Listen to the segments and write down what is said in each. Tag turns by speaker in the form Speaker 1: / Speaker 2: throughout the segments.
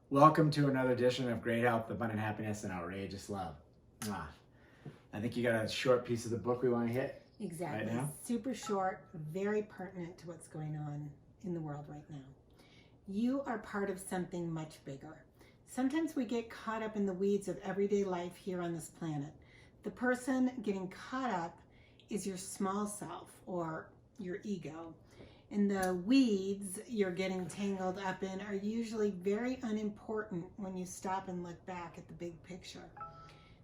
Speaker 1: Welcome to another edition of Great Health, Abundant Happiness, and Outrageous Love. I think you got a short piece of the book we want to hit
Speaker 2: Exactly.
Speaker 1: right now.
Speaker 2: Super short, very pertinent to what's going on in the world right now. You are part of something much bigger. Sometimes we get caught up in the weeds of everyday life here on this planet. The person getting caught up is your small self or your ego. And the weeds you're getting tangled up in are usually very unimportant when you stop and look back at the big picture.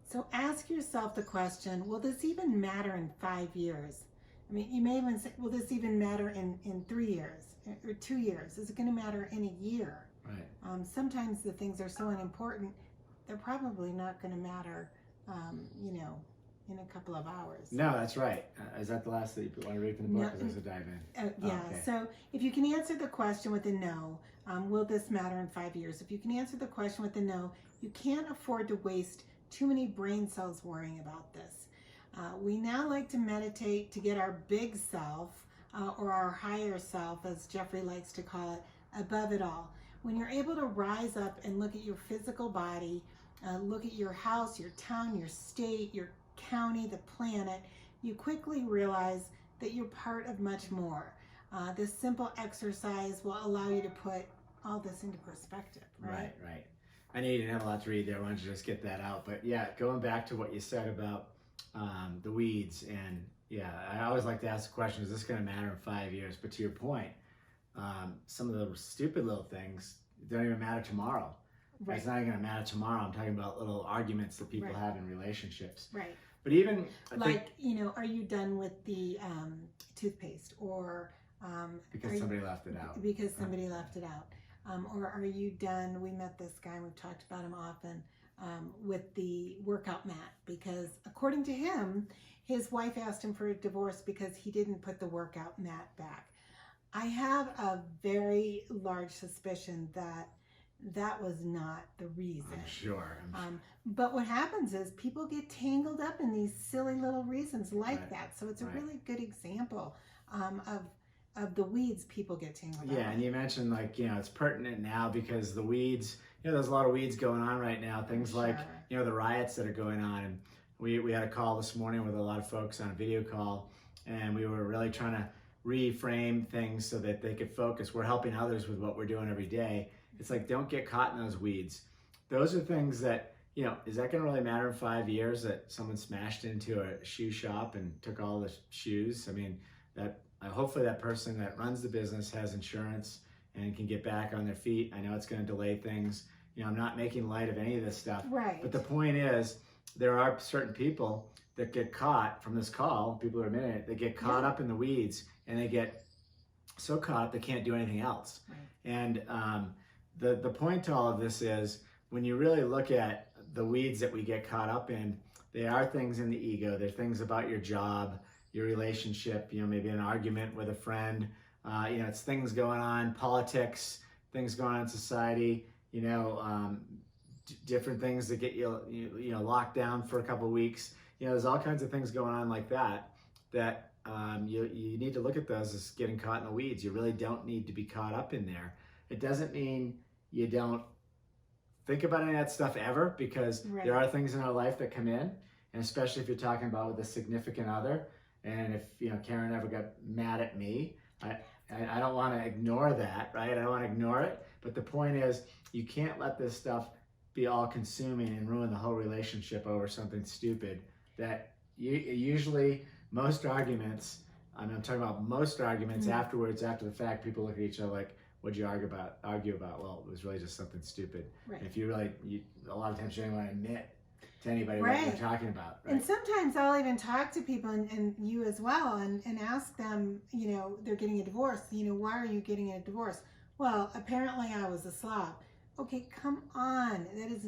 Speaker 2: So ask yourself the question, will this even matter in 5 years? I mean, you may even say, will this even matter in 3 years or 2 years? Is it going to matter in a year?
Speaker 1: Right.
Speaker 2: Sometimes the things are so unimportant, they're probably not going to matter, in a couple of hours.
Speaker 1: No, that's right. Is that the last that you want to read from the book?
Speaker 2: No,
Speaker 1: Or does it dive in?
Speaker 2: Yeah,
Speaker 1: okay.
Speaker 2: So if you can answer the question with a no, will this matter in 5 years? If you can answer the question with a no, you can't afford to waste too many brain cells worrying about this. We now like to meditate to get our big self or our higher self, as Jeffrey likes to call it, above it all. When you're able to rise up and look at your physical body, look at your house, your town, your state, your county, the planet, you quickly realize that you're part of much more. This simple exercise will allow you to put all this into perspective, right?
Speaker 1: Right. I know you didn't have a lot to read there. Why don't you just get that out? But yeah, going back to what you said about the weeds, and yeah, I always like to ask the question, is this going to matter in 5 years? But to your point, some of the stupid little things don't even matter tomorrow. Right. It's not even going to matter tomorrow. I'm talking about little arguments that people have in relationships.
Speaker 2: Right.
Speaker 1: But even
Speaker 2: are you done with the toothpaste, or
Speaker 1: because somebody left it out?
Speaker 2: Because somebody left it out. Or are you done? We met this guy, we've talked about him often, with the workout mat, because according to him, his wife asked him for a divorce because he didn't put the workout mat back. I have a very large suspicion that that was not the reason.
Speaker 1: I'm sure.
Speaker 2: But what happens is people get tangled up in these silly little reasons like that. So it's a really good example of the weeds people get tangled up.
Speaker 1: Yeah, and you mentioned it's pertinent now because the weeds, there's a lot of weeds going on right now. Things like, the riots that are going on. And we had a call this morning with a lot of folks on a video call, and we were really trying to reframe things so that they could focus. We're helping others with what we're doing every day. It's like, don't get caught in those weeds. Those are things that, is that going to really matter in 5 years that someone smashed into a shoe shop and took all the shoes? I mean, hopefully that person that runs the business has insurance and can get back on their feet. I know it's going to delay things. I'm not making light of any of this stuff.
Speaker 2: Right.
Speaker 1: But the point is, there are certain people that get caught from this call, people are admitting it, they get caught up in the weeds, and they get so caught up they can't do anything else.
Speaker 2: Right.
Speaker 1: And the point to all of this is, when you really look at the weeds that we get caught up in, they are things in the ego. They're things about your job, your relationship, maybe an argument with a friend. It's things going on, politics, things going on in society, different things that get you locked down for a couple of weeks. There's all kinds of things going on like that you need to look at those as getting caught in the weeds. You really don't need to be caught up in there. It doesn't mean you don't think about any of that stuff ever, because there are things in our life that come in, and especially if you're talking about with a significant other. And if Karen ever got mad at me, I don't want to ignore that, right? I don't want to ignore it. But the point is, you can't let this stuff be all consuming and ruin the whole relationship over something stupid. That usually most arguments, I'm talking about most arguments afterwards, after the fact, people look at each other like, what'd you argue about? Well, it was really just something stupid. Right. If a lot of times you don't want to admit to anybody what you're talking about. Right?
Speaker 2: And sometimes I'll even talk to people, and you as well, and ask them, they're getting a divorce. Why are you getting a divorce? Well, apparently I was a slob. Okay, come on. It's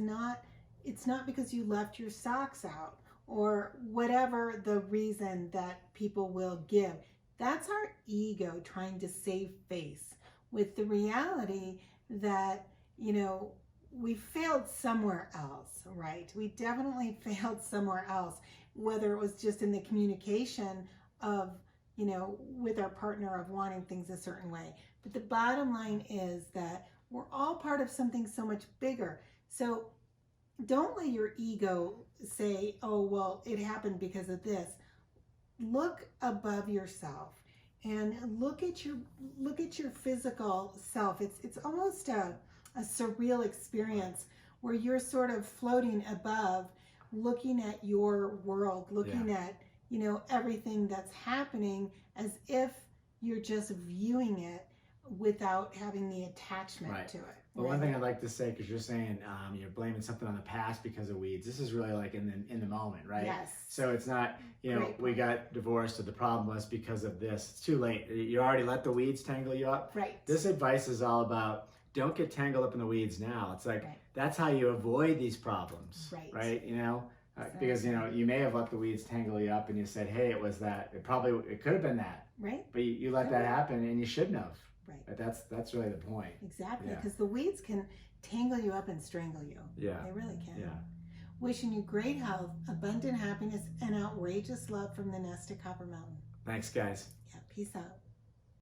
Speaker 2: not because you left your socks out, or whatever the reason that people will give. That's our ego trying to save face with the reality that, we failed somewhere else, right? We definitely failed somewhere else, whether it was just in the communication of, with our partner of wanting things a certain way. But the bottom line is that We're all part of something so much bigger. So don't let your ego say, oh, well, it happened because of this. Look above yourself and look at your physical self. It's almost a surreal experience where you're sort of floating above, looking at your world, looking at, you know, everything that's happening as if you're just viewing it without having the attachment to it.
Speaker 1: Well, one thing I'd like to say, because you're saying you're blaming something on the past because of weeds. This is really like in the moment, right?
Speaker 2: Yes.
Speaker 1: So it's not, you know, we got divorced or the problem was because of this. It's too late. You already let the weeds tangle you up.
Speaker 2: Right.
Speaker 1: This advice is all about don't get tangled up in the weeds now. It's like that's how you avoid these problems, right? You know, because you know you may have let the weeds tangle you up and you said, hey, it was that. It could have been that.
Speaker 2: Right.
Speaker 1: But you let that happen and you shouldn't have.
Speaker 2: Right.
Speaker 1: But that's really the point.
Speaker 2: Exactly, because the weeds can tangle you up and strangle you.
Speaker 1: Yeah.
Speaker 2: They really can.
Speaker 1: Yeah.
Speaker 2: Wishing you great health, abundant happiness, and outrageous love from the nest at Copper Mountain.
Speaker 1: Thanks, guys.
Speaker 2: Yeah, peace out.